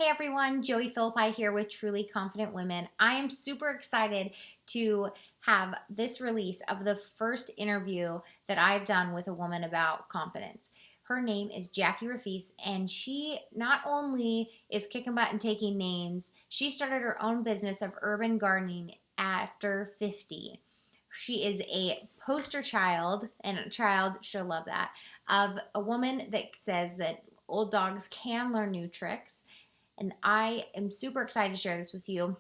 Hey everyone, Joey Philippi here with Truly Confident Women. I am super excited to have this release of the first interview that I've done with a woman about confidence. Her name is Jackie Riffice, and she not only is kicking butt and taking names, she started her own business of urban gardening after 50. She is a poster child, and a child, she'll love that, of a woman that says that old dogs can learn new tricks, and I am super excited to share this with you.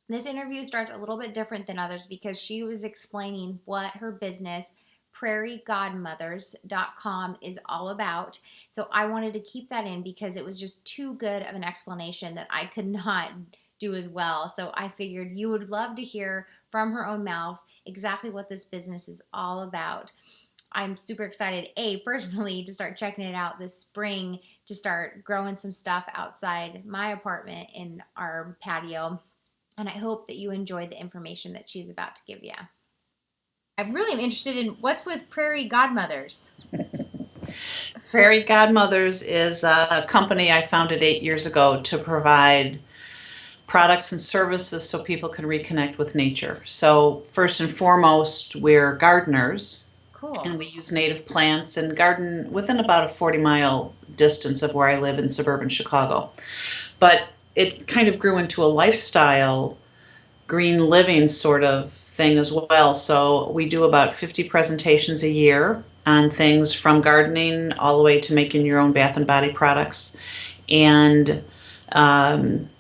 This interview starts a little bit different than others because she was explaining what her business, prairiegodmothers.com, is all about. So I wanted to keep that in because it was just too good of an explanation that I could not do as well. So I figured you would love to hear from her own mouth exactly what this business is all about. I'm super excited, personally, to start checking it out this spring, to start growing some stuff outside my apartment in our patio. And I hope that you enjoyed the information that she's about to give you. I really am interested in what's with Prairie Godmothers. Prairie Godmothers is a company I founded 8 years ago to provide products and services so people can reconnect with nature. So, first and foremost, we're gardeners and Cool. we use native plants and garden within about a 40-mile distance of where I live in suburban Chicago. But it kind of grew into a lifestyle, green living sort of thing as well. So we do about 50 presentations a year on things from gardening all the way to making your own bath and body products. And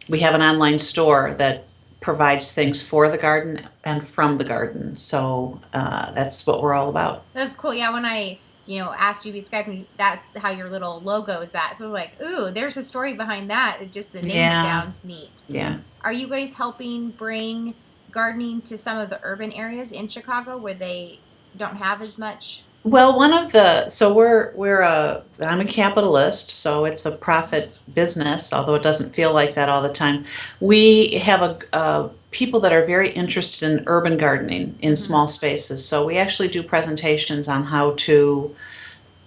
we have an online store that provides things for the garden and from the garden. So that's what we're all about. That's cool. Yeah, when I, asked you to be Skyping, that's how your little logo is that. So like, ooh, there's a story behind that. It just, the name Yeah, sounds neat. yeah. Are you guys helping bring gardening to some of the urban areas in Chicago where they don't have as much? Well, one of the so I'm a capitalist, so it's a profit business, although it doesn't feel like that all the time. We have people that are very interested in urban gardening in Mm-hmm. small spaces. So we actually do presentations on how to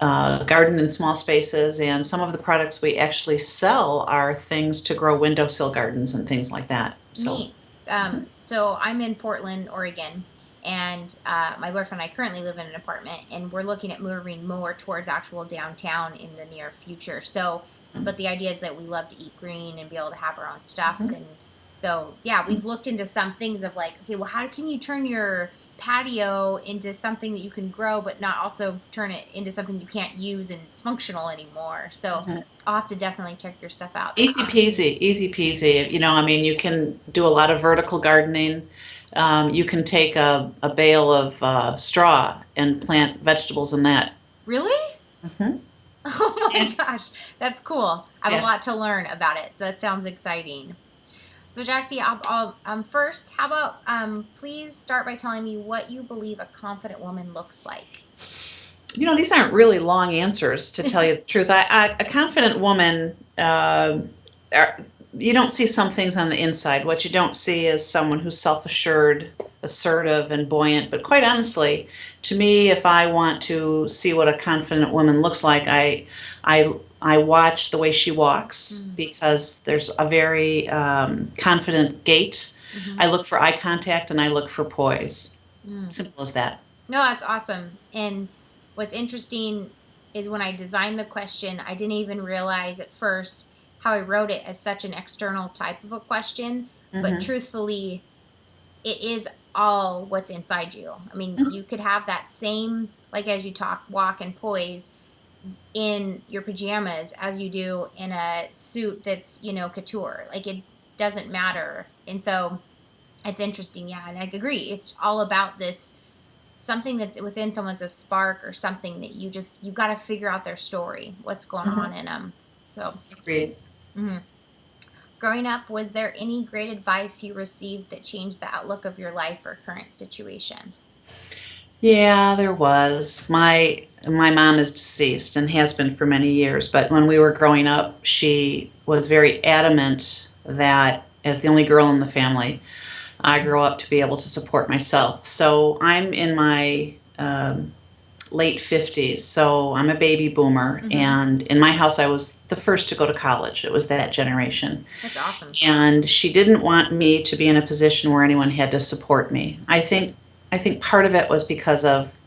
garden in small spaces, and some of the products we actually sell are things to grow windowsill gardens and things like that. So. Neat. So I'm in Portland, Oregon, and my boyfriend and I currently live in an apartment, and we're looking at moving more towards actual downtown in the near future. So, but the idea is that we love to eat green and be able to have our own stuff. Mhm. And so, yeah, we've looked into some things of like, okay, well, how can you turn your patio into something that you can grow, but not also turn it into something you can't use and it's functional anymore? So I'll have to definitely check your stuff out. That's Easy neat. peasy, easy peasy. I mean, you can do a lot of vertical gardening. You can take a bale of straw and plant vegetables in that. Really? Hmm. Oh my Yeah, gosh, that's cool. I have a yeah. lot to learn about it, so that sounds exciting. So, Jackie, first, how about please start by telling me what you believe a confident woman looks like? These aren't really long answers, to tell you the truth. A confident woman, are, you don't see some things on the inside. What you don't see is someone who's self-assured, assertive, and buoyant. But quite honestly, to me, if I want to see what a confident woman looks like, I watch the way she walks Mm, because there's a very confident gait. mm-hmm. I look for eye contact and I look for poise. Mm. Simple as that. No, that's awesome. And what's interesting is when I designed the question, I didn't even realize at first how I wrote it as such an external type of a question. But Hmm. truthfully, it is all what's inside you. I mean, you could have that same, like as you talk, walk and poise in your pajamas as you do in a suit that's, couture. Like it doesn't matter. And so it's interesting. Yeah. And I agree. It's all about this something that's within someone's a spark or something that you got to figure out their story, what's going on Hmm. in them. So, Agreed. mhm. Growing up, was there any great advice you received that changed the outlook of your life or current situation? Yeah, there was. My mom is deceased and has been for many years, but when we were growing up, she was very adamant that as the only girl in the family, I grew up to be able to support myself. So I'm in my late 50s, so I'm a baby boomer. Mm-hmm. And in my house, I was the first to go to college. It was that generation. That's awesome. And she didn't want me to be in a position where anyone had to support me. I think part of it was because of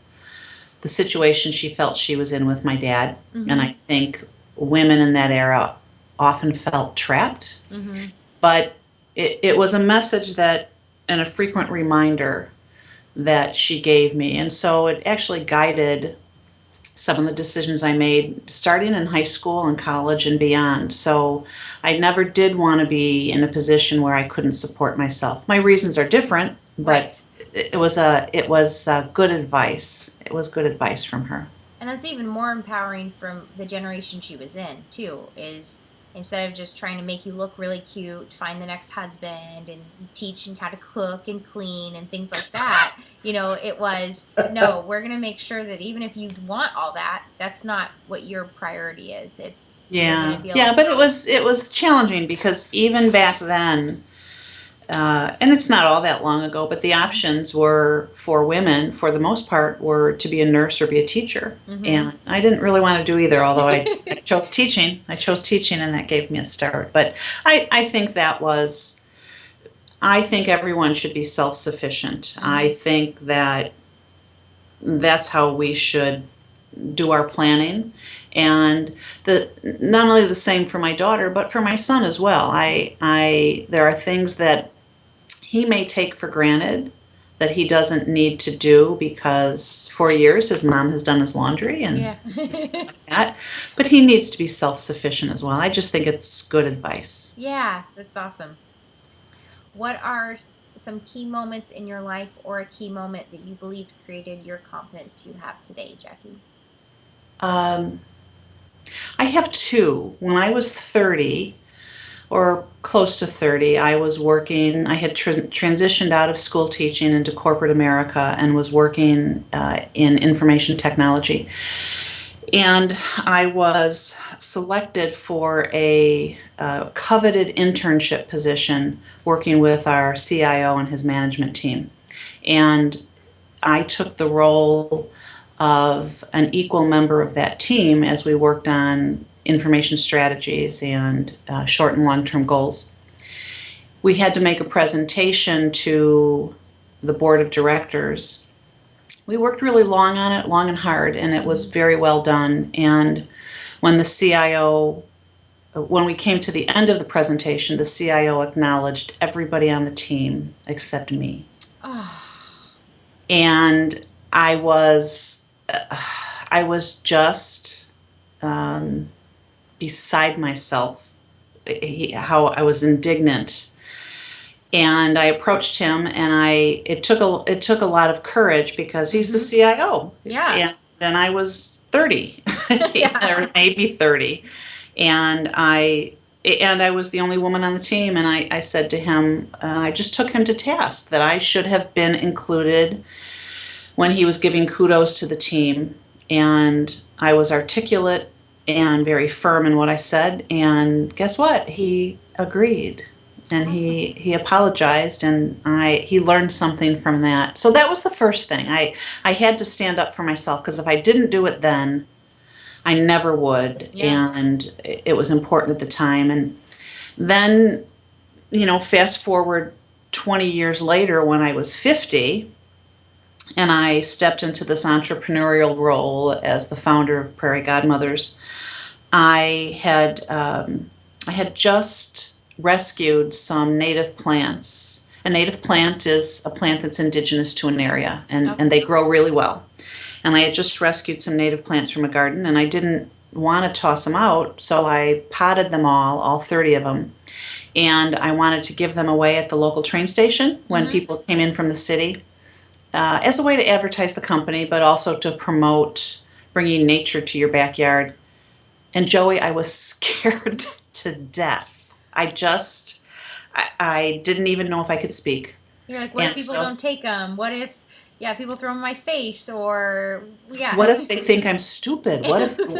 the situation she felt she was in with my dad. Mm-hmm. And I think women in that era often felt trapped. Mm-hmm. But it was a message that, and a frequent reminder that she gave me. And so it actually guided some of the decisions I made starting in high school and college and beyond. So I never did want to be in a position where I couldn't support myself. My reasons are different, but Right. it was good advice. It was good advice from her. And that's even more empowering from the generation she was in, too, is instead of just trying to make you look really cute, find the next husband, and teach and how to cook and clean and things like that, it was, no, we're going to make sure that even if you want all that, that's not what your priority is. It's, you're going Yeah, to be able yeah, to, but it was challenging because even back then, and it's not all that long ago, but the options were for women, for the most part, were to be a nurse or be a teacher. Mm-hmm. And I didn't really want to do either, although I chose teaching. I chose teaching, and that gave me a start. But I think I think everyone should be self-sufficient. Mm-hmm. I think that's how we should do our planning. And not only the same for my daughter, but for my son as well. There are things that he may take for granted that he doesn't need to do because for years his mom has done his laundry and yeah. that. But he needs to be self-sufficient as well. I just think it's good advice. Yeah, that's awesome. What are some key moments in your life or a key moment that you believe created your confidence you have today, Jackie? I have two. When I was 30, or close to 30, I was working, I had transitioned out of school teaching into corporate America and was working in information technology. And I was selected for a coveted internship position working with our CIO and his management team. And I took the role of an equal member of that team as we worked on information strategies and short and long-term goals. We had to make a presentation to the board of directors. We worked really long on it, long and hard, and it was very well done. And when when we came to the end of the presentation, the CIO acknowledged everybody on the team except me. Oh. And I was just beside myself, how I was indignant. And I approached him, and it took a lot of courage because he's the CIO. Yeah. And I was 30, Yeah. or maybe 30, and I was the only woman on the team. And I said to him, I just took him to task that I should have been included when he was giving kudos to the team. And I was articulate and very firm in what I said. And guess what? He agreed. And Awesome. he apologized, and he learned something from that. So that was the first thing. I had to stand up for myself, because if I didn't do it then, I never would. Yeah. And it was important at the time. And then, fast forward 20 years later, when I was 50, and I stepped into this entrepreneurial role as the founder of Prairie Godmothers, I had just rescued some native plants. A native plant is a plant that's indigenous to an area, and they grow really well. And I had just rescued some native plants from a garden, and I didn't want to toss them out, so I potted them all 30 of them. And I wanted to give them away at the local train station when people came in from the city, as a way to advertise the company, but also to promote bringing nature to your backyard. And Joey, I was scared to death. I didn't even know if I could speak. You're like, what if people don't take them? What if, people throw them in my face, or, What if they think I'm stupid? Whatever.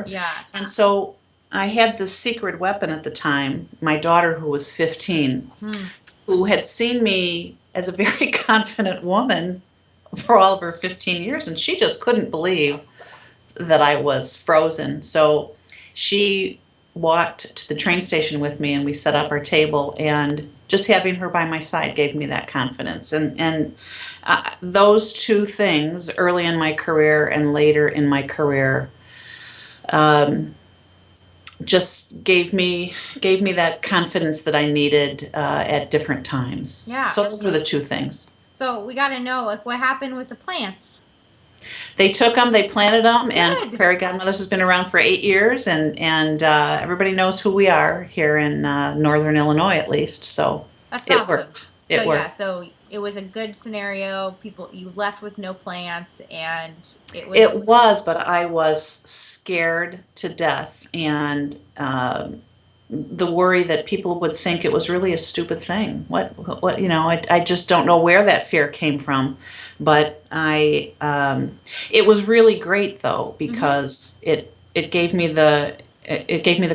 Yeah. And so I had this secret weapon at the time, my daughter, who was 15, who had seen me as a very confident woman for all of her 15 years, and she just couldn't believe that I was frozen. So she walked to the train station with me, and we set up our table, and just having her by my side gave me that confidence. And those two things, early in my career and later in my career, um, just gave me that confidence that I needed at different times. Yeah. So those were the two things. So we got to know, like, what happened with the plants? They took them, they planted them, and Good. Prairie Godmothers has been around for 8 years, and everybody knows who we are here in northern Illinois, at least. So That's it awesome. worked. It So worked. yeah, so it was a good scenario. People, you left with no plants, and It was, but I was scared to death, and the worry that people would think it was really a stupid thing. What, I just don't know where that fear came from. But it was really great though, because it gave me the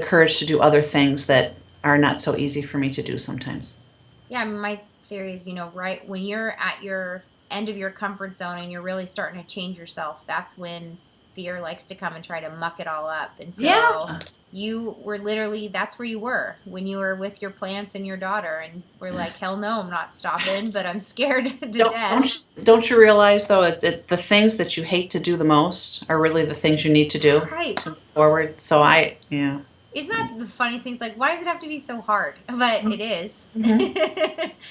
courage to do other things that are not so easy for me to do sometimes. Yeah, I mean, my theory is, right when you're at your end of your comfort zone and you're really starting to change yourself, that's when fear likes to come and try to muck it all up. And so Yeah. you were literally, that's where you were when you were with your plants and your daughter, and we're like, hell no, I'm not stopping, but I'm scared to death. Don't you realize though, it's the things that you hate to do the most are really the things you need to do Right. to move forward. So yeah. Isn't that the funniest thing? It's like, why does it have to be so hard? But it is.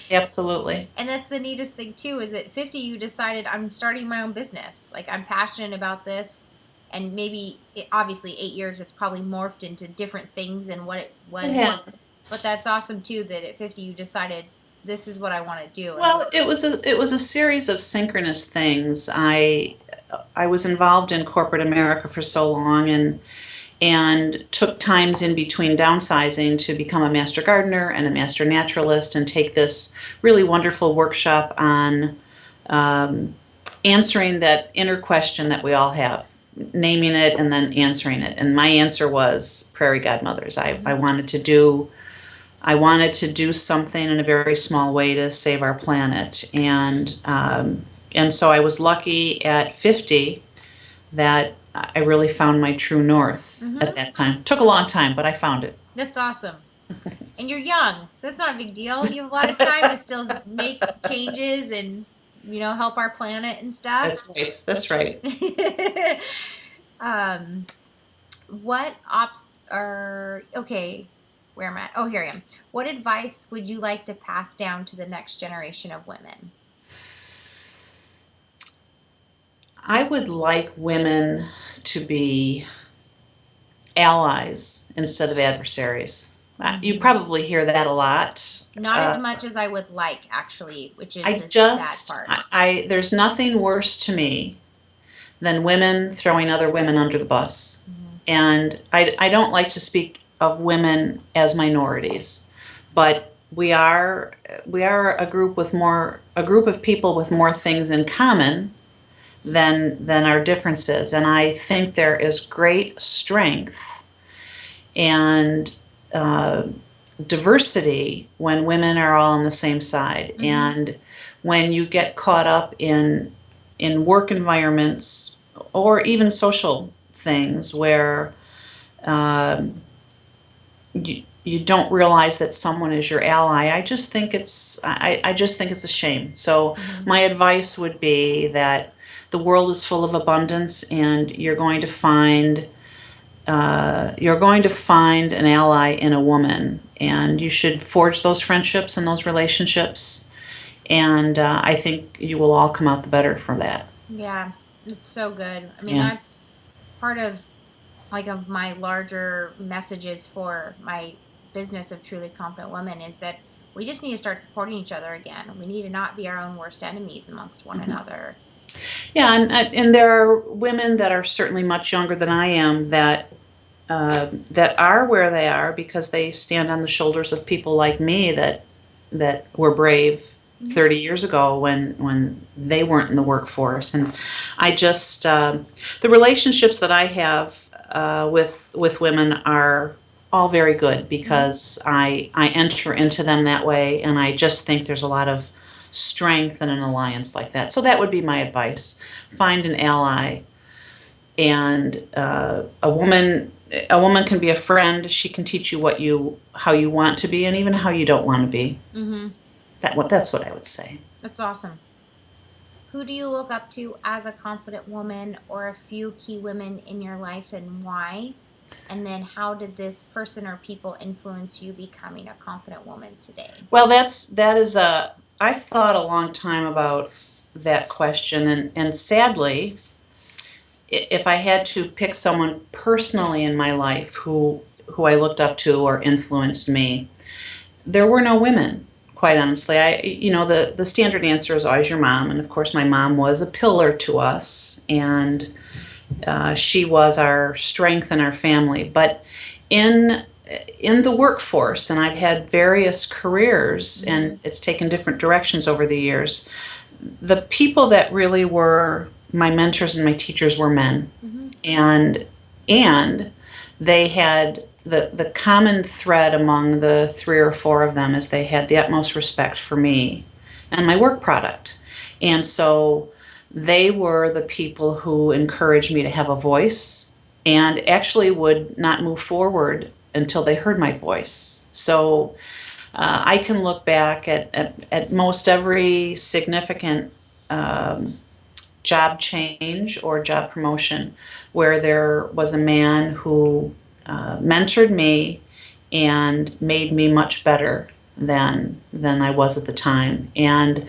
Absolutely. And that's the neatest thing too, is at 50 you decided, I'm starting my own business. Like, I'm passionate about this. And maybe, obviously 8 years, it's probably morphed into different things and what it was. Yeah. But that's awesome too, that at 50 you decided, this is what I want to do. Well, it was a series of synchronous things. I was involved in corporate America for so long, and took times in between downsizing to become a master gardener and a master naturalist, and take this really wonderful workshop on answering that inner question that we all have, naming it and then answering it. And my answer was Prairie Godmothers. I wanted to do something in a very small way to save our planet, and so I was lucky at 50 that I really found my true north at that time. Took a long time, but I found it. That's awesome. And you're young, so it's not a big deal. You have a lot of time to still make changes and, help our planet and stuff. That's right. Okay, where am I? Oh, here I am. What advice would you like to pass down to the next generation of women? I would like women to be allies instead of adversaries. You probably hear that a lot. Not as much as I would like, actually, which is the sad part. There's nothing worse to me than women throwing other women under the bus. And I don't like to speak of women as minorities, but we are a group of people with more things in common than our differences. And I think there is great strength and diversity when women are all on the same side. And when you get caught up in work environments or even social things where you don't realize that someone is your ally, I just think it's a shame. So my advice would be that the world is full of abundance, and you're going to find an ally in a woman, and you should forge those friendships and those relationships, and I think you will all come out the better from that. Yeah, it's so good. I mean, that's part of my larger messages for my business of Truly Confident Women, is that we just need to start supporting each other again. We need to not be our own worst enemies amongst one another. Yeah, and there are women that are certainly much younger than I am that are where they are because they stand on the shoulders of people like me that were brave 30 years ago when they weren't in the workforce. And I just the relationships that I have with women are all very good because I enter into them that way, and I just think there's a lot of strength in an alliance like that. So that would be my advice. Find an ally. And a woman can be a friend. She can teach you how you want to be, and even how you don't want to be. Mm-hmm. That's what I would say. That's awesome. Who do you look up to as a confident woman, or a few key women in your life, and why? And then how did this person or people influence you becoming a confident woman today? Well, that is a. I thought a long time about that question, and sadly, if I had to pick someone personally in my life who I looked up to or influenced me, there were no women. Quite honestly, the standard answer is always your mom, and of course, my mom was a pillar to us, and she was our strength in our family. But in the workforce, and I've had various careers, and it's taken different directions over the years. The people that really were my mentors and my teachers were men, Mm-hmm. and they had the common thread among the three or four of them is they had the utmost respect for me and my work product. And so they were the people who encouraged me to have a voice, and actually would not move forward until they heard my voice. So I can look back at most every significant job change or job promotion where there was a man who mentored me and made me much better than I was at the time. And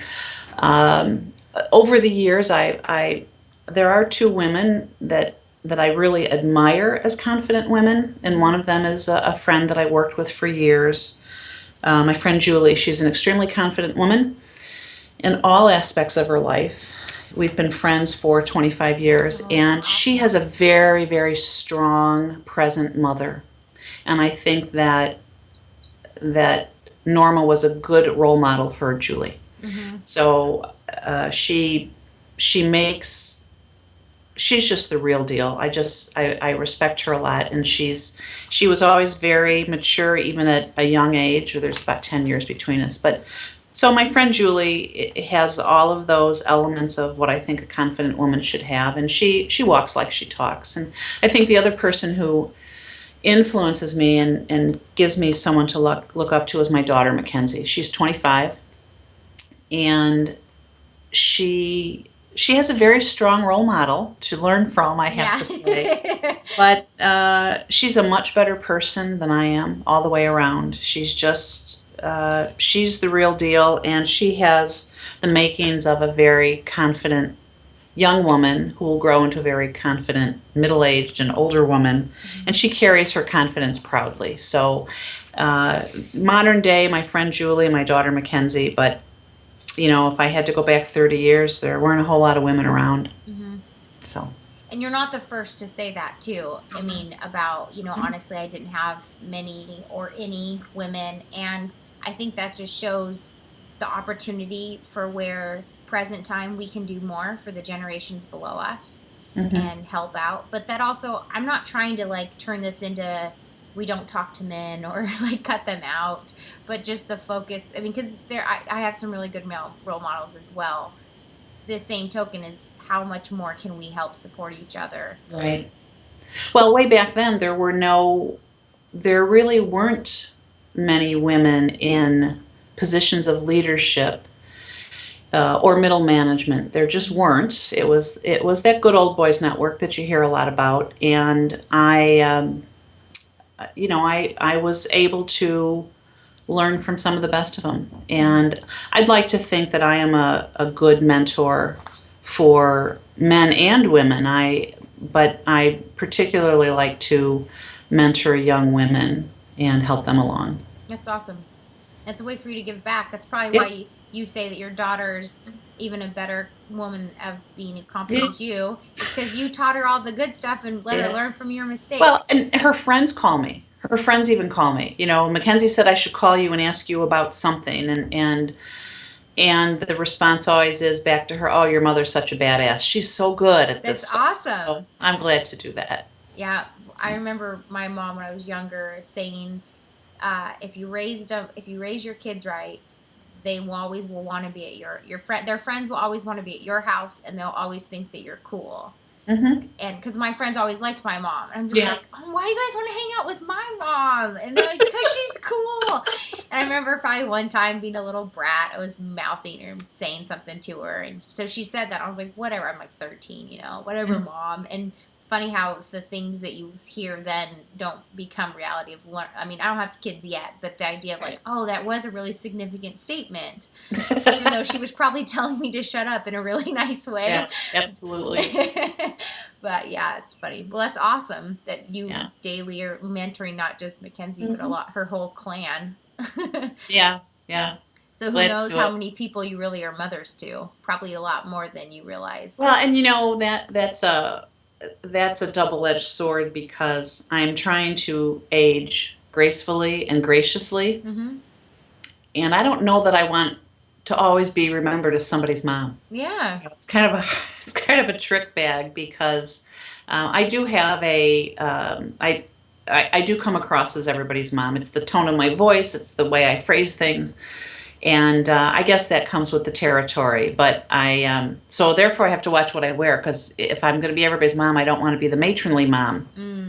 over the years, I there are two women that I really admire as confident women, and one of them is a friend that I worked with for years. My friend Julie, she's an extremely confident woman in all aspects of her life. We've been friends for 25 years, and she has a very, very strong, present mother. And I think that Norma was a good role model for Julie. Mm-hmm. So she makes she's just the real deal. I respect her a lot, and she was always very mature, even at a young age. There's about 10 years between us, but so my friend Julie has all of those elements of what I think a confident woman should have, and she walks like she talks. And I think the other person who influences me and gives me someone to look up to is my daughter Mackenzie. She's 25, and she has a very strong role model to learn from, I have to say. But she's a much better person than I am all the way around. She's the real deal, and she has the makings of a very confident young woman who will grow into a very confident middle-aged and older woman, and she carries her confidence proudly. So modern day, my friend Julie, my daughter Mackenzie, but if I had to go back 30 years, there weren't a whole lot of women around. Mm-hmm. So. And you're not the first to say that, too. I mean, about, honestly, I didn't have many or any women. And I think that just shows the opportunity for where present time we can do more for the generations below us and help out. But that also, I'm not trying to, turn this into we don't talk to men or cut them out, but just the focus. I mean, because I have some really good male role models as well. The same token is how much more can we help support each other? Right. Well, way back then, there really weren't many women in positions of leadership or middle management. There just weren't. It was that good old boys network that you hear a lot about, and I was able to learn from some of the best of them. And I'd like to think that I am a good mentor for men and women. But I particularly like to mentor young women and help them along. That's awesome. That's a way for you to give back. That's probably why you say that your daughter's even a better woman of being confident as you, because you taught her all the good stuff and let her learn from your mistakes. Well, and her friends call me. Her friends even call me. Mackenzie said I should call you and ask you about something, and the response always is back to her, "Oh, your mother's such a badass. She's so good at this." That's awesome. So I'm glad to do that. Yeah, I remember my mom when I was younger saying, if you raise your kids right, they will always will want to be at your friend. Their friends will always want to be at your house, and they'll always think that you're cool. Mm-hmm. And because my friends always liked my mom, and I'm just Yeah. like, oh, why do you guys want to hang out with my mom? And they're like, because she's cool. And I remember probably one time being a little brat, I was mouthing or saying something to her, and so she said that. I was like, whatever. I'm like 13, whatever, mom. And funny how the things that you hear then don't become reality of I mean, I don't have kids yet, but the idea of like, oh, that was a really significant statement, even though she was probably telling me to shut up in a really nice way. Yeah, absolutely. But yeah, it's funny. Well, that's awesome that you Yeah. daily are mentoring not just Mackenzie, but her whole clan. Yeah, yeah. So who Glad to knows do how it. many people you really are mothers to? Probably a lot more than you realize. Well, and that's a double-edged sword because I'm trying to age gracefully and graciously, Mm-hmm. and I don't know that I want to always be remembered as somebody's mom. Yeah. It's kind of a trick bag because I do have I do come across as everybody's mom. It's the tone of my voice, it's the way I phrase things, and I guess that comes with the territory. But so therefore I have to watch what I wear because if I'm going to be everybody's mom, I don't want to be the matronly mom.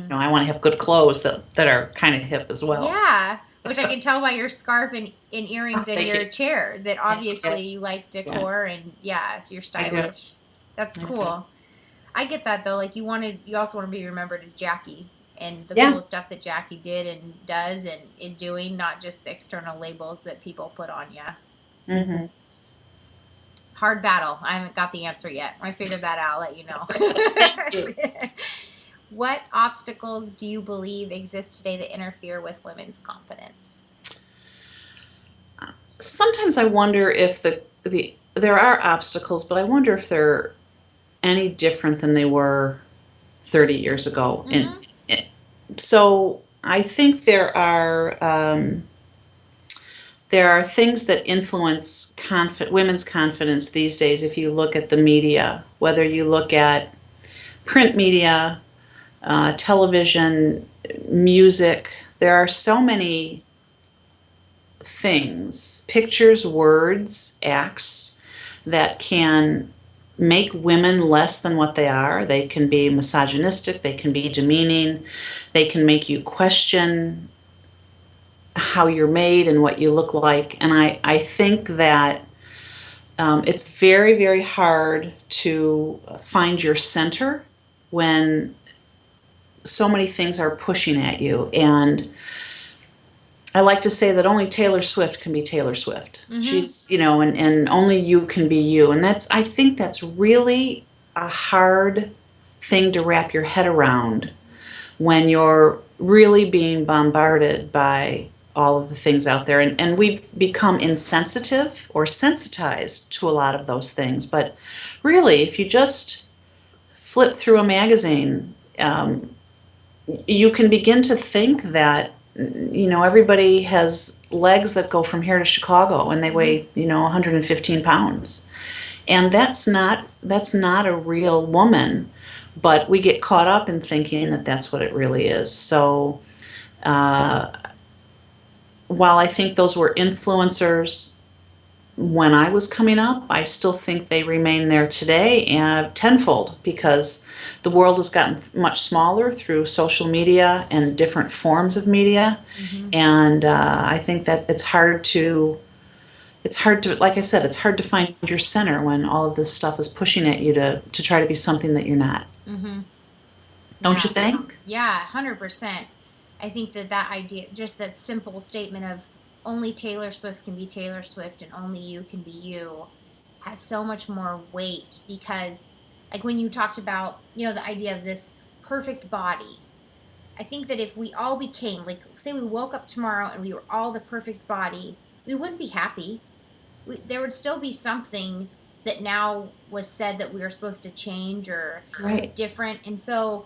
I want to have good clothes that are kind of hip as well. Yeah. Which I can tell by your scarf and earrings and Thank your you. chair that obviously you like decor and so you're I do. stylish. That's I cool. I get that though. Like you also want to be remembered as Jackie and the Yeah. cool stuff that Jackie did and does and is doing, not just the external labels that people put on you. Mm-hmm. Hard battle. I haven't got the answer yet. When I figure that out, I'll let you know. Thank you. What obstacles do you believe exist today that interfere with women's confidence? Sometimes I wonder if there are obstacles, but I wonder if they're any different than they were 30 years ago. Mm-hmm. And so I think there are things that influence women's confidence these days. If you look at the media, whether you look at print media, television, music, there are so many things, pictures, words, acts that can make women less than what they are. They can be misogynistic, they can be demeaning, they can make you question how you're made and what you look like. And I think that it's very, very hard to find your center when so many things are pushing at you. And I like to say that only Taylor Swift can be Taylor Swift. Mm-hmm. She's, and only you can be you. And I think that's really a hard thing to wrap your head around when you're really being bombarded by all of the things out there. And we've become insensitive or sensitized to a lot of those things. But really, if you just flip through a magazine, you can begin to think that everybody has legs that go from here to Chicago and they weigh 115 pounds, and that's not a real woman, but we get caught up in thinking that that's what it really is. So while I think those were influencers when I was coming up, I still think they remain there today tenfold, because the world has gotten much smaller through social media and different forms of media. Mm-hmm. And I think that it's hard to, like I said, it's hard to find your center when all of this stuff is pushing at you to try to be something that you're not. Mm-hmm. Don't you think? Yeah, 100%. I think that idea, just that simple statement of only Taylor Swift can be Taylor Swift and only you can be you, has so much more weight, because like when you talked about, the idea of this perfect body, I think that if we all became, like, say we woke up tomorrow and we were all the perfect body, we wouldn't be happy. There would still be something that now was said that we were supposed to change or different. And so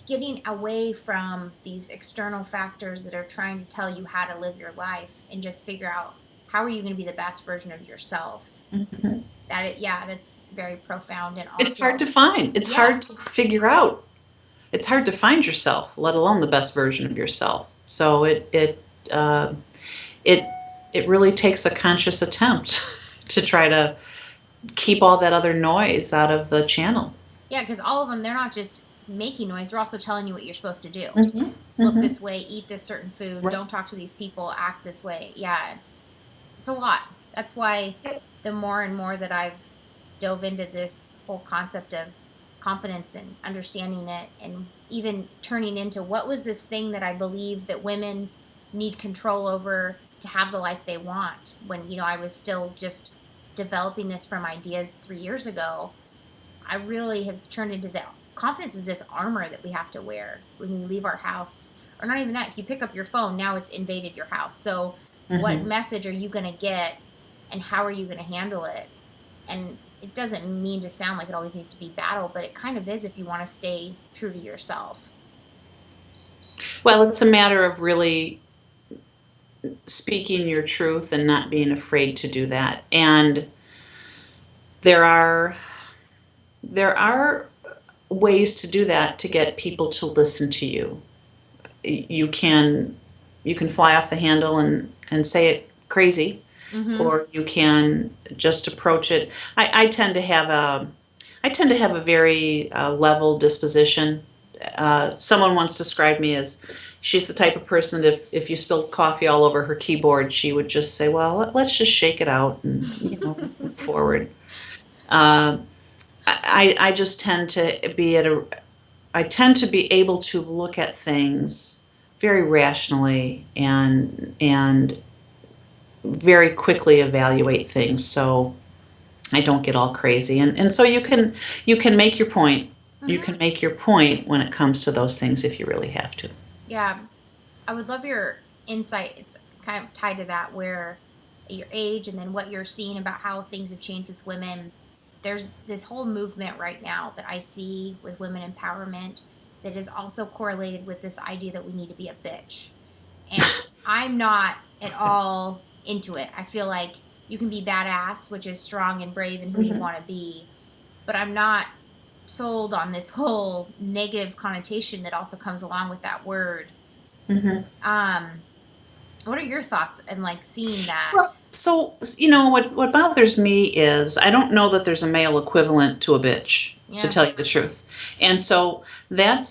getting away from these external factors that are trying to tell you how to live your life and just figure out how are you going to be the best version of yourself. Mm-hmm. That's very profound. And also, it's hard to find. It's hard to figure out. It's hard to find yourself, let alone the best version of yourself. So it it really takes a conscious attempt to try to keep all that other noise out of the channel. Yeah, because all of them, they're not just making noise, they're also telling you what you're supposed to do. Mm-hmm. Look Mm-hmm. this way, eat this certain food, Right. don't talk to these people, act this way. Yeah, it's a lot. That's why the more and more that I've dove into this whole concept of confidence and understanding it, and even turning into what was this thing that I believe that women need control over to have the life they want, when I was still just developing this from ideas 3 years ago. I really have turned into that. Confidence is this armor that we have to wear when we leave our house. Or not even that. If you pick up your phone, now it's invaded your house. So, what Mm-hmm. message are you going to get, and how are you going to handle it? And it doesn't mean to sound like it always needs to be battle, but it kind of is if you want to stay true to yourself. Well, it's a matter of really speaking your truth and not being afraid to do that. And there are there are ways to do that to get people to listen to you. You can fly off the handle and say it crazy, Mm-hmm. or you can just approach it. I tend to have a very level disposition. Someone once described me as, she's the type of person that if you spilled coffee all over her keyboard, she would just say, "Well, let's just shake it out and move forward." Uh, I just tend to be I tend to be able to look at things very rationally and very quickly evaluate things, so I don't get all crazy. And so you can make your point. You Mm-hmm. can make your point when it comes to those things if you really have to. Yeah, I would love your insight. It's kind of tied to that, where at your age and then what you're seeing about how things have changed with women. There's this whole movement right now that I see with women empowerment that is also correlated with this idea that we need to be a bitch. And I'm not at all into it. I feel like you can be badass, which is strong and brave and who you Mhm. want to be, but I'm not sold on this whole negative connotation that also comes along with that word. Mhm. Um, what are your thoughts and like seeing that? Well, so what bothers me is I don't know that there's a male equivalent to a bitch, to Yeah. tell you the truth. And so that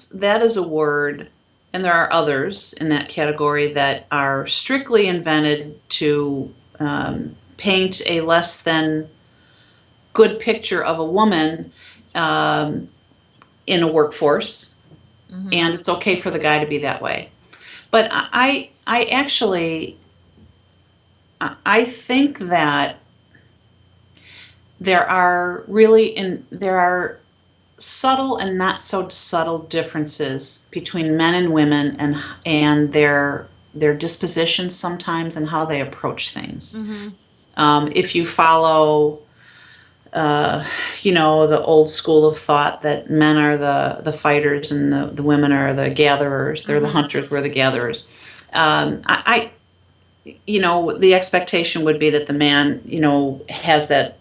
is a word, and there are others in that category that are strictly invented to paint a less than good picture of a woman um, in a workforce, Mm-hmm. and it's okay for the guy to be that way. But I actually I think that there are subtle and not so subtle differences between men and women, and their dispositions sometimes and how they approach things. Mm-hmm. If you follow uh, the old school of thought that men are the fighters and the women are the gatherers, they're the Mm-hmm. hunters, we're the gatherers. The expectation would be that the man, has that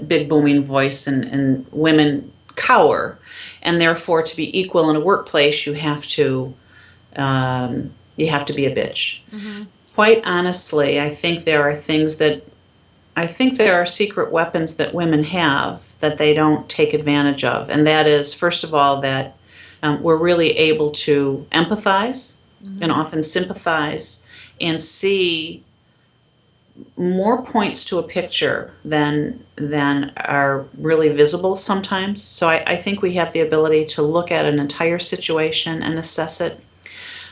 big booming voice, and women cower, and therefore to be equal in a workplace, you have to be a bitch. Mm-hmm. Quite honestly, I think there are secret weapons that women have that they don't take advantage of, and that is, first of all, that we're really able to empathize and Mm-hmm. often sympathize and see more points to a picture than are really visible sometimes. So I think we have the ability to look at an entire situation and assess it.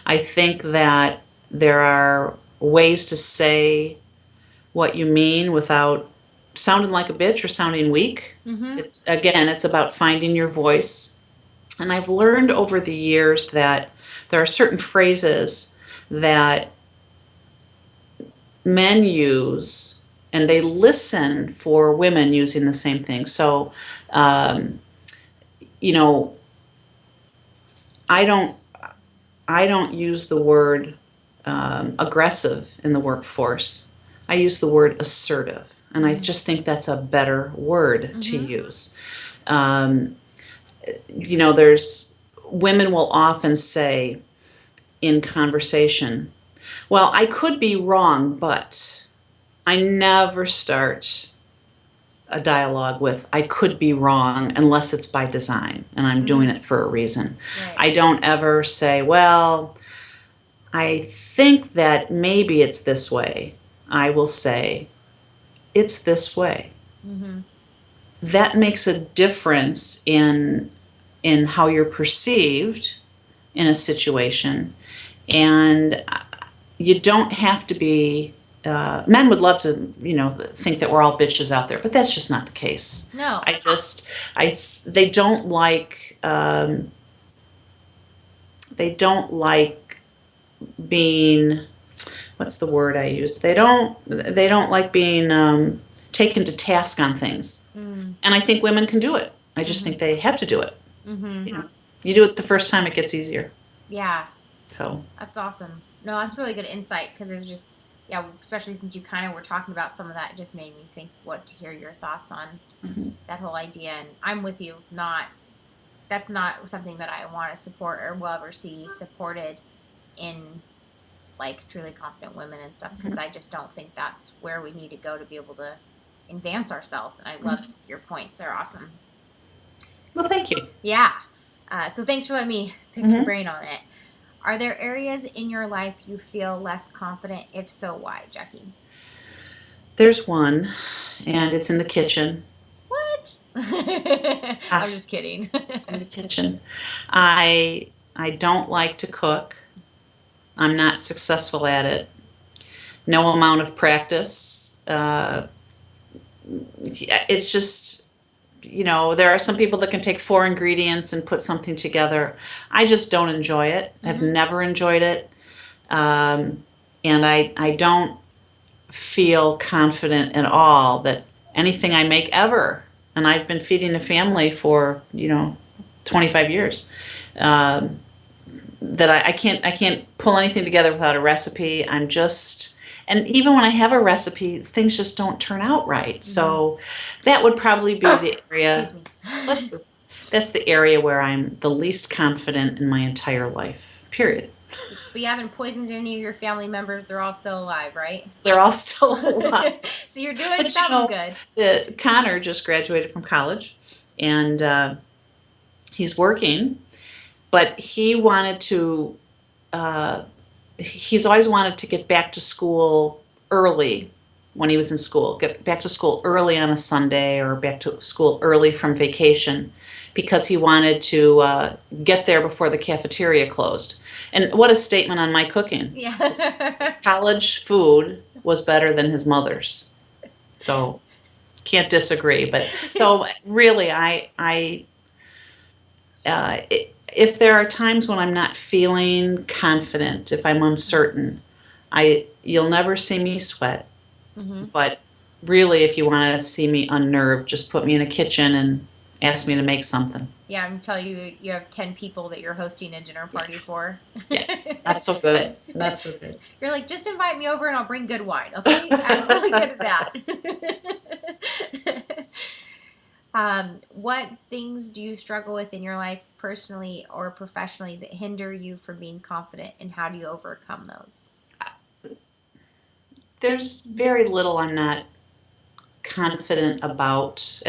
I think that there are ways to say what you mean without sounding like a bitch or sounding weak. Mm-hmm. It's about finding your voice. And I've learned over the years that there are certain phrases that men use, and they listen for women using the same thing. So, um, you know, I don't I don't use the word aggressive in the workforce. I use the word assertive, and I Mm-hmm. just think that's a better word to Mm-hmm. use. Um, there's women will often say in conversation, "Well, I could be wrong, but." I never start a dialogue with "I could be wrong" unless it's by design and I'm doing it for a reason. Right. I don't ever say, "Well, I think that maybe it's this way." I will say, "It's this way." Mm-hmm. That makes a difference in how you're perceived in a situation, and you don't have to be. Men would love to, think that we're all bitches out there, but that's just not the case. No. They don't like, being, what's the word I used? They don't like being taken to task on things, and I think women can do it. I just think they have to do it. Mm-hmm. You do it the first time, it gets easier. Yeah. So That's awesome. No, that's really good insight because it was just, yeah, especially since you kind of were talking about some of that, it just made me think what to hear your thoughts on that whole idea. And I'm with you. That's not something that I want to support or will ever see supported in like truly confident women and stuff because I just don't think that's where we need to go to be able to advance ourselves. And I love your points; they're awesome. well, thank you. Yeah. So thanks for letting me pick your brain on it. Are there areas in your life you feel less confident? If so, why, Jackie? There's one, and it's in the kitchen. What? I'm just kidding. It's in the kitchen. I don't like to cook. I'm not successful at it. No amount of practice. It's just, there are some people that can take 4 ingredients and put something together. I just don't enjoy it. I've never enjoyed it. And I don't feel confident at all that anything I make ever, and I've been feeding a family for 25 years, that I can't pull anything together without a recipe. And even when I have a recipe, things just don't turn out right. So that would probably be the area. Excuse me. That's the area where I'm the least confident in my entire life. Period. But you haven't poisoned any of your family members. They're all still alive, right? They're all still alive. So you're doing But something good. Connor just graduated from college, and he's working, but he wanted to. He's always wanted to get back to school early when he was in school. Get back to school early on a Sunday or back to school early from vacation, because he wanted to get there before the cafeteria closed. And what a statement on my cooking. Yeah. College food was better than his mother's. So can't disagree. But so really, if there are times when I'm not feeling confident, if I'm uncertain, you'll never see me sweat. But really, if you want to see me unnerved, just put me in a kitchen and ask me to make something. Yeah, I'm telling you, you have 10 people that you're hosting a dinner party for. Yeah, that's so good. That's so good. You're like, just invite me over and I'll bring good wine, okay? I'm really good at that. What things do you struggle with in your life, personally or professionally, that hinder you from being confident, and how do you overcome those? There's very little I'm not confident about.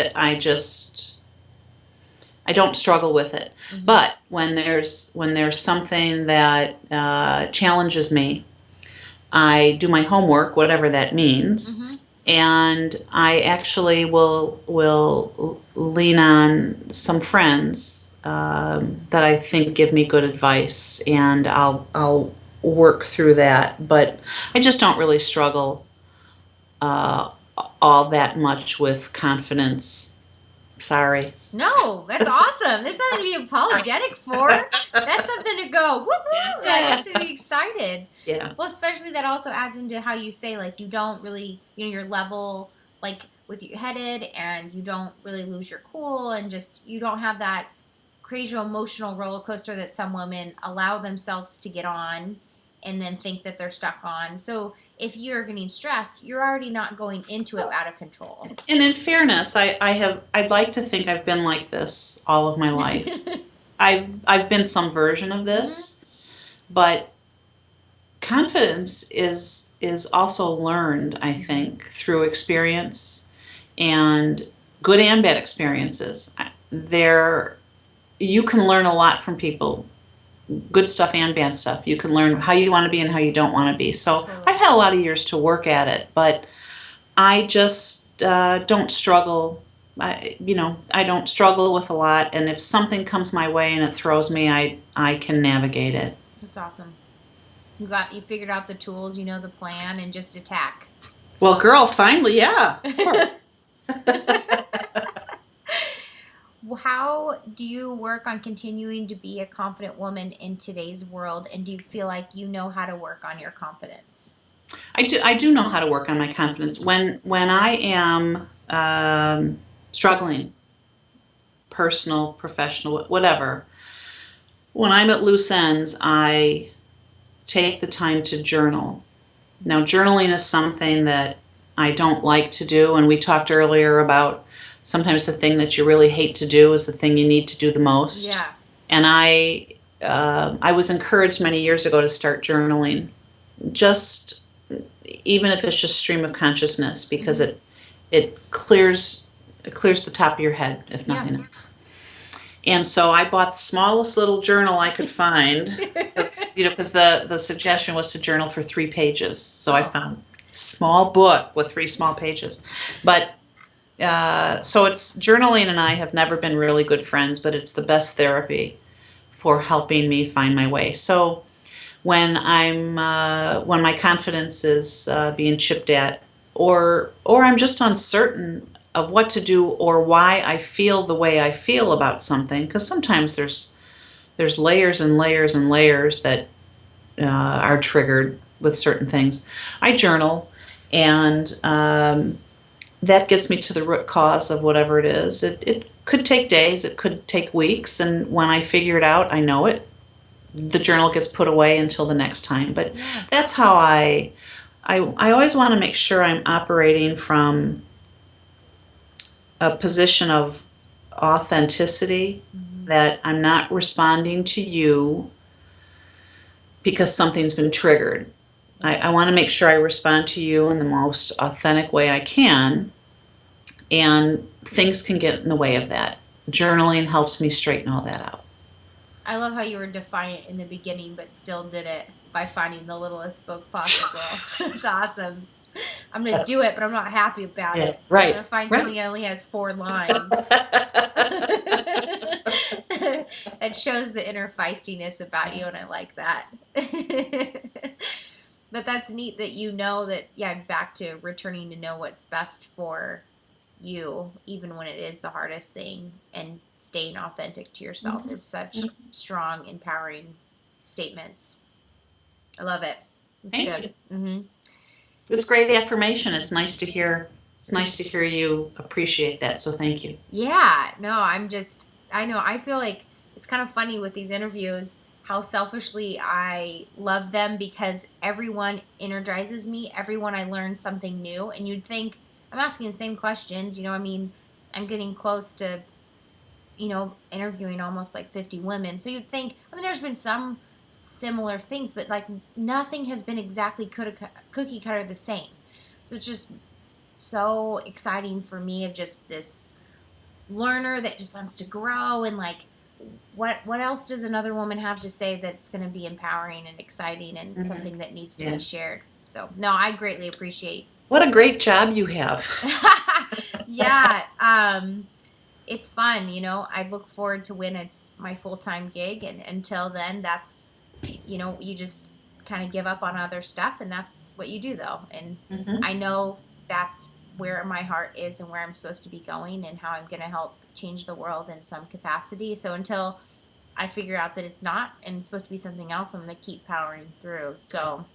I don't struggle with it. But when there's something that challenges me, I do my homework, whatever that means, and I actually will lean on some friends that I think give me good advice, and I'll work through that. But I just don't really struggle all that much with confidence. Sorry. No, that's awesome. There's nothing to be apologetic for. That's something to go, whoop, whoop. That's to be excited. Yeah. Well, especially that also adds into how you say, like, you don't really, your level, like, with you headed, and you don't really lose your cool, and just, you don't have that crazy emotional roller coaster that some women allow themselves to get on and then think that they're stuck on. So if you're getting stressed, you're already not going into it out of control. And in fairness, I'd like to think I've been like this all of my life. I've been some version of this, but confidence is also learned, I think, through experience and good and bad experiences. There, you can learn a lot from people, good stuff and bad stuff. You can learn how you want to be and how you don't want to be. So Totally. I've had a lot of years to work at it, but I just don't struggle. I don't struggle with a lot, and if something comes my way and it throws me, I can navigate it. That's awesome. You figured out the tools, you know the plan, and just attack. Well, girl, finally, yeah, of course. How do you work on continuing to be a confident woman in today's world, and do you feel like you know how to work on your confidence? I do know how to work on my confidence when I am struggling, personal, professional, whatever. When I'm at loose ends, I take the time to journal. Now, journaling is something that I don't like to do, and we talked earlier about sometimes the thing that you really hate to do is the thing you need to do the most. Yeah. And I was encouraged many years ago to start journaling, just even if it's just stream of consciousness, because it clears the top of your head, if nothing else. And so I bought the smallest little journal I could find, because the suggestion was to journal for 3 pages. So I found a small book with 3 small pages. But so it's journaling, and I have never been really good friends, but it's the best therapy for helping me find my way. So when when my confidence is being chipped at, or I'm just uncertain of what to do or why I feel the way I feel about something, because sometimes there's layers and layers and layers that are triggered with certain things. I journal, and that gets me to the root cause of whatever it is. It could take days, it could take weeks, and when I figure it out, I know it. The journal gets put away until the next time. But that's how I always want to make sure I'm operating from a position of authenticity, that I'm not responding to you because something's been triggered. I want to make sure I respond to you in the most authentic way I can, and things can get in the way of that. Journaling helps me straighten all that out. I love how you were defiant in the beginning, but still did it by finding the littlest book possible. It's awesome. I'm going to do it, but I'm not happy about it. Right. I'm going to find something that only has 4 lines. That shows the inner feistiness about you, and I like that. But that's neat that you know that, back to returning to know what's best for you, even when it is the hardest thing, and staying authentic to yourself is such strong, empowering statements. I love it. It's Thank good. you. Mm-hmm. It's great affirmation. It's nice to hear. It's nice to hear you appreciate that. So thank you. Yeah. No, I know. I feel like it's kind of funny with these interviews how selfishly I love them, because everyone energizes me. Everyone, I learn something new. And you'd think I'm asking the same questions. I'm getting close to, interviewing almost like 50 women. So you'd think, there's been some similar things, but like nothing has been exactly cookie cutter the same. So it's just so exciting for me, of just this learner that just wants to grow, and like what else does another woman have to say that's going to be empowering and exciting, and something that needs to be shared. So no, I greatly appreciate. What a great job you have. Yeah. It's fun, I look forward to when it's my full-time gig, and until then, that's, you just kind of give up on other stuff, and that's what you do, though. And I know that's where my heart is and where I'm supposed to be going, and how I'm going to help change the world in some capacity. So until I figure out that it's not, and it's supposed to be something else, I'm going to keep powering through. So,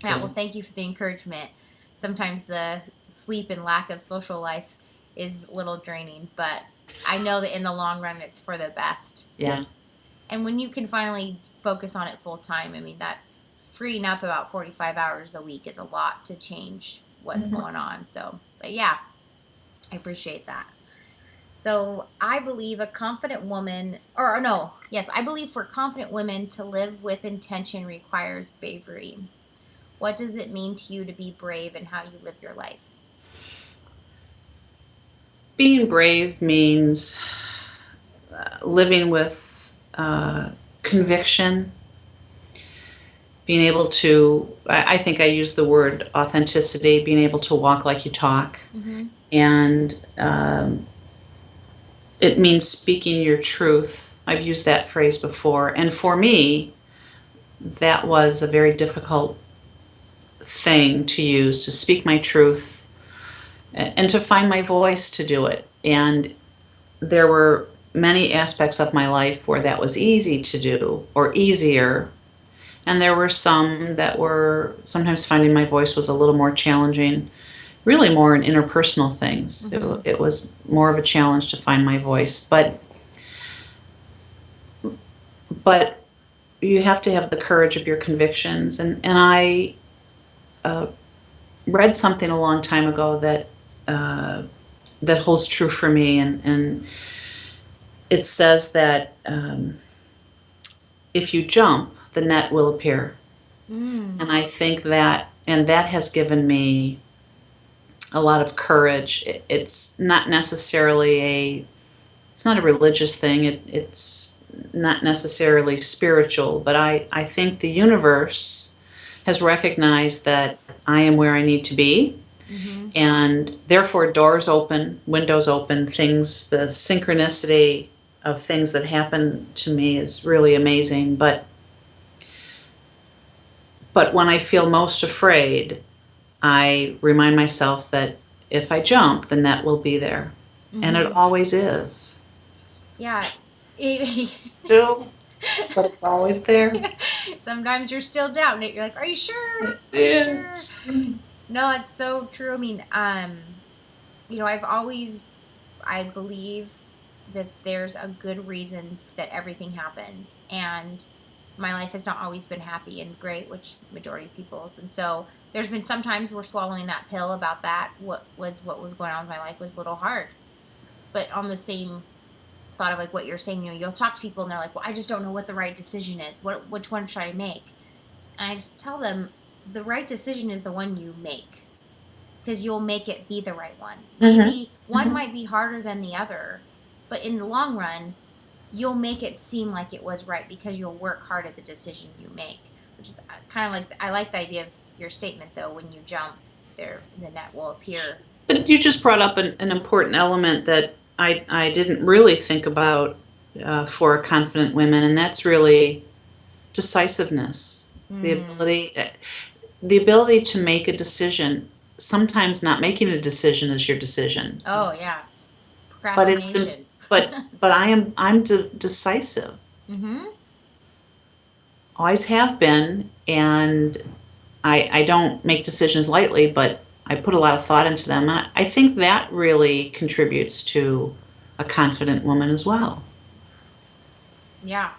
yeah, well, thank you for the encouragement. Sometimes the sleep and lack of social life is a little draining, but I know that in the long run, it's for the best. Yeah. And when you can finally focus on it full time, that freeing up about 45 hours a week is a lot to change what's going on. So, but yeah, I appreciate that. So I believe a confident woman, or no, Yes, I believe for confident women to live with intention requires bravery. What does it mean to you to be brave in how you live your life? Being brave means living with conviction, being able to, I think I use the word authenticity, being able to walk like you talk. Mm-hmm. And it means speaking your truth. I've used that phrase before. And for me, that was a very difficult thing to use, to speak my truth and to find my voice to do it. And there were many aspects of my life where that was easy to do or easier. And there were some that were sometimes finding my voice was a little more challenging, really more in interpersonal things. Mm-hmm. It was more of a challenge to find my voice. But you have to have the courage of your convictions. And I read something a long time ago that holds true for me. And it says that if you jump, the net will appear. Mm. And I think that, and that has given me a lot of courage. It's not necessarily it's not a religious thing. It's not necessarily spiritual, but I think the universe has recognized that I am where I need to be. Mm-hmm. And therefore doors open, windows open, the synchronicity of things that happen to me is really amazing. But when I feel most afraid, I remind myself that if I jump, the net will be there. And it Mm-hmm. always is. Yeah. Do, but it's always there. Sometimes you're still doubting it. You're like, "Are you sure? It Are you sure?" is. No, it's so true. I mean, I believe that there's a good reason that everything happens, and my life has not always been happy and great, which majority of people's. And so there's been some times where swallowing that pill about that what was going on in my life was a little hard. But on the same thought of like what you're saying, you'll talk to people and they're like, "Well, I just don't know what the right decision is. Which one should I make?" And I just tell them the right decision is the one you make, because you'll make it be the right one. Mm-hmm. Maybe one might be harder than the other, but in the long run, you'll make it seem like it was right because you'll work hard at the decision you make. Which is kind of like, I like the idea of your statement though. When you jump, there the net will appear. But you just brought up an important element that I didn't really think about for confident women, and that's really decisiveness. The Mm. ability, the ability to make a decision. Sometimes not making a decision is your decision, Oh yeah, but it's procrastination. but I'm decisive. Mm-hmm. Always have been, and I don't make decisions lightly, but I put a lot of thought into them. And I think that really contributes to a confident woman as well. Yeah,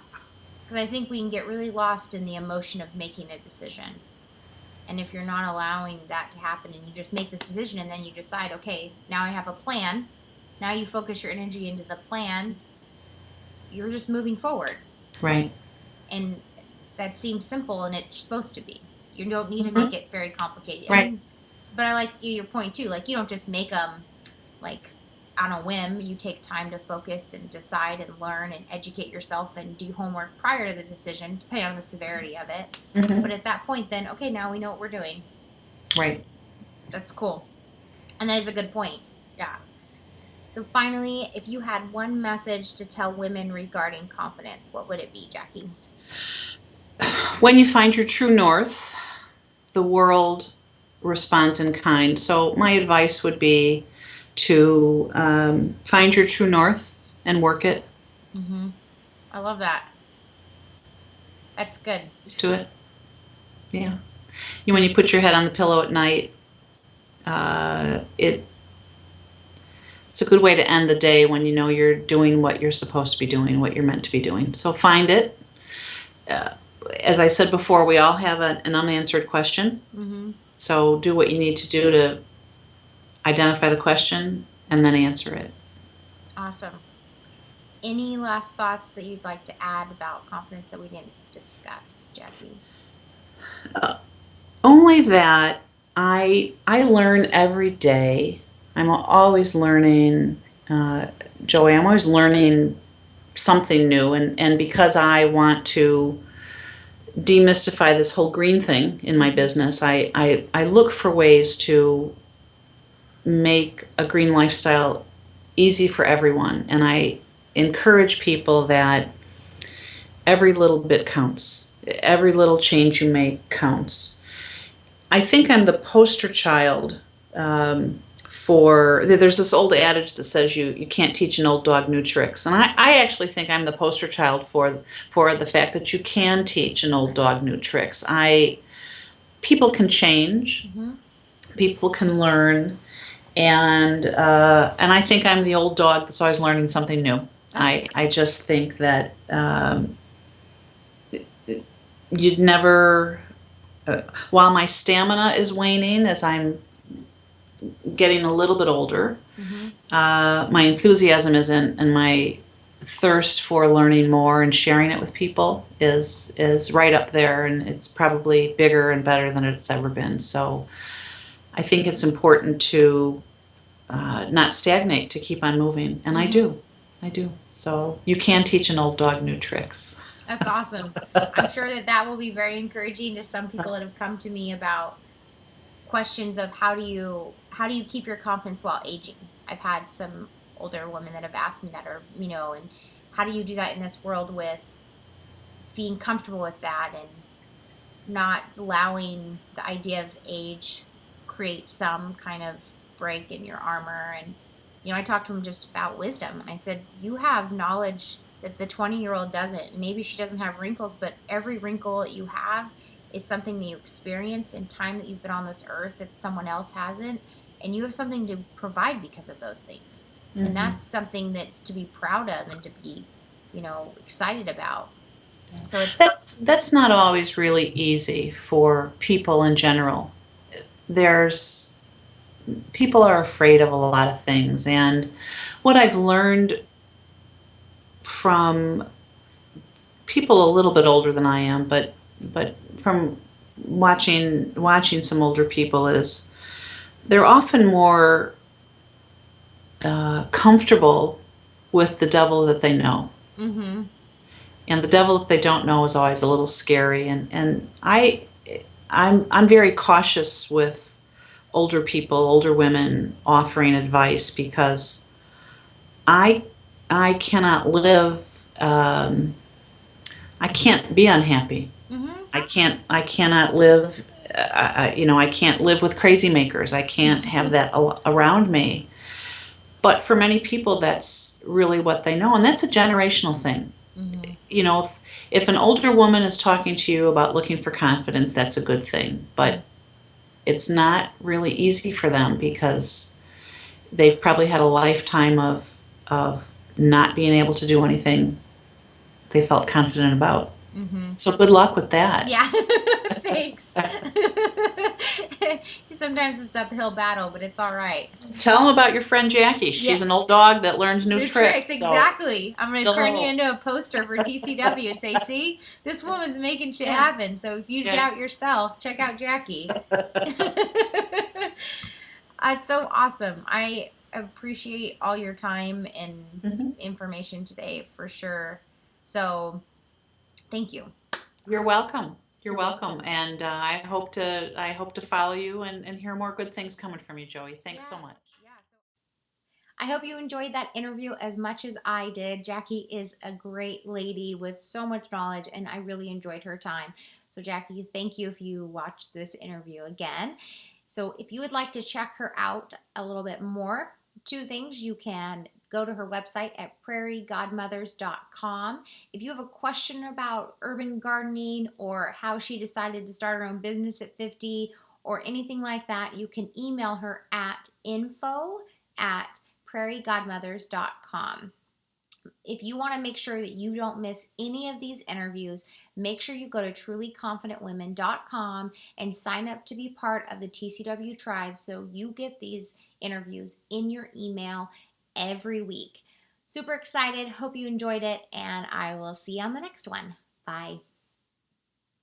because I think we can get really lost in the emotion of making a decision. And if you're not allowing that to happen and you just make this decision and then you decide, okay, now I have a plan, now you focus your energy into the plan, you're just moving forward. Right. And that seems simple, and it's supposed to be. You don't need to Mm-hmm. make it very complicated. Right. But I like your point too. Like, you don't just make them like on a whim. You take time to focus and decide and learn and educate yourself and do homework prior to the decision, depending on the severity of it. Mm-hmm. But at that point, then, okay, now we know what we're doing. Right. That's cool. And that is a good point. Yeah. So finally, if you had one message to tell women regarding confidence, what would it be, Jackie? When you find your true north, the world responds in kind. So my advice would be to find your true north and work it. Mm-hmm. I love that. That's good. Just do it. Yeah. When you put your head on the pillow at night, it's a good way to end the day when you know you're doing what you're supposed to be doing, what you're meant to be doing. So find it. As I said before, we all have an unanswered question. Mm-hmm. So do what you need to do to identify the question and then answer it. Awesome. Any last thoughts that you'd like to add about confidence that we didn't discuss, Jackie? Only that I learn every day. I'm always learning, Joey. I'm always learning something new, and because I want to demystify this whole green thing in my Mm-hmm. business, I look for ways to make a green lifestyle easy for everyone, and I encourage people that every little bit counts. Every little change you make counts. I think I'm the poster child for. There's this old adage that says you can't teach an old dog new tricks, and I actually think I'm the poster child for the fact that you can teach an old dog new tricks. People can change, Mm-hmm. people can learn, and I think I'm the old dog that's always learning something new. That's I just think that you'd never. While my stamina is waning as I'm getting a little bit older, mm-hmm. my enthusiasm isn't, and my thirst for learning more and sharing it with people is right up there, and it's probably bigger and better than it's ever been. So I think it's important to not stagnate, to keep on moving, and Mm-hmm. I do. So you can teach an old dog new tricks. That's awesome. I'm sure that that will be very encouraging to some people that have come to me about questions of how do you keep your confidence while aging. I've had some older women that have asked me that, or and how do you do that in this world with being comfortable with that and not allowing the idea of age create some kind of break in your armor. And I talked to him just about wisdom, and I said, you have knowledge that the 20-year-old doesn't. Maybe she doesn't have wrinkles, but every wrinkle that you have is something that you experienced in time that you've been on this earth that someone else hasn't, and you have something to provide because of those things. And Mm-hmm. that's something that's to be proud of and to be excited about. So it's That's not always really easy for people in general. There's People are afraid of a lot of things, and what I've learned from people a little bit older than I am, but from watching some older people, is they're often more comfortable with the devil that they know, mm-hmm. and the devil that they don't know is always a little scary. I'm very cautious with older people, older women offering advice, because I I cannot live. I can't be unhappy. Mm-hmm. I cannot live. I can't live with crazy makers. I can't have that around me. But for many people, that's really what they know, and that's a generational thing. Mm-hmm. If an older woman is talking to you about looking for confidence, that's a good thing. But it's not really easy for them, because they've probably had a lifetime of not being able to do anything they felt confident about. Mm-hmm. So good luck with that. Yeah, thanks. Sometimes it's uphill battle, but it's all right. Tell them about your friend Jackie. Yeah, She's an old dog that learns new new tricks, tricks. So exactly. I'm going to turn you still, into a poster for TCW and say, see, this woman's making shit yeah, happen. So if you yeah. doubt yourself, check out Jackie. It's so awesome. I appreciate all your time and Mhm. information today for sure. So thank you. You're welcome. You're welcome, and I hope to follow you and hear more good things coming from you, Joey. Thanks Yeah. so much. Yeah. I hope you enjoyed that interview as much as I did. Jackie is a great lady with so much knowledge, and I really enjoyed her time. So, Jackie, thank you if you watched this interview again. So, if you would like to check her out a little bit more, two things: you can go to her website at prairiegodmothers.com. If you have a question about urban gardening or how she decided to start her own business at 50 or anything like that, you can email her at info@ prairiegodmothers.com. If you want to make sure that you don't miss any of these interviews, make sure you go to trulyconfidentwomen.com and sign up to be part of the TCW tribe so you get these interviews in your email every week. Super excited. Hope you enjoyed it, and I will see you on the next one. Bye.